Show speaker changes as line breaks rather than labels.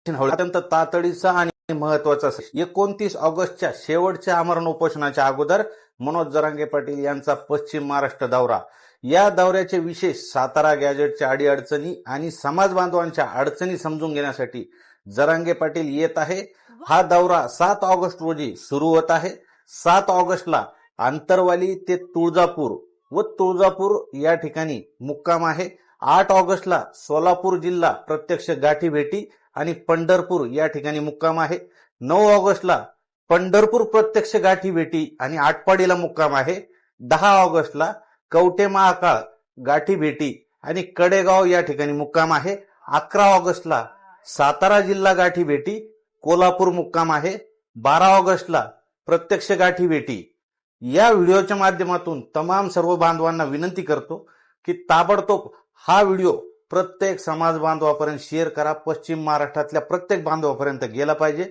अत्यंत तातडीचा आणि महत्वाचा 29 ऑगस्टच्या शेवटच्या आमरण उपोषणाच्या अगोदर मनोज जरांगे पाटील यांचा पश्चिम महाराष्ट्र दौरा. या दौऱ्याचे विशेष सातारा गॅजेटच्या अडीअडचणी आणि समाज बांधवांच्या अडचणी समजून घेण्यासाठी जरांगे पाटील येत आहे. हा दौरा 7 ऑगस्ट रोजी सुरू होत आहे. 7 ऑगस्टला आंतरवाली ते तुळजापूर व तुळजापूर या ठिकाणी मुक्काम आहे. 8 ऑगस्टला सोलापूर जिल्हा प्रत्यक्ष गाठी भेटी आणि पंढरपूर या ठिकाणी मुक्काम आहे. 9 ऑगस्टला पंढरपूर प्रत्यक्ष गाठी भेटी आणि आटपाडीला मुक्काम आहे. 10 ऑगस्टला कवठे महाकाळ गाठी भेटी आणि कडेगाव या ठिकाणी मुक्काम आहे. 11 ऑगस्टला सातारा जिल्हा गाठी भेटी कोल्हापूर मुक्काम आहे. 12 ऑगस्टला प्रत्यक्ष गाठी भेटी. या व्हिडिओच्या माध्यमातून तमाम सर्व बांधवांना विनंती करतो की ताबडतोब हा व्हिडिओ प्रत्येक समाज बांधवापर्यंत शेअर करा. पश्चिम महाराष्ट्रातल्या प्रत्येक बांधवापर्यंत गेला पाहिजे.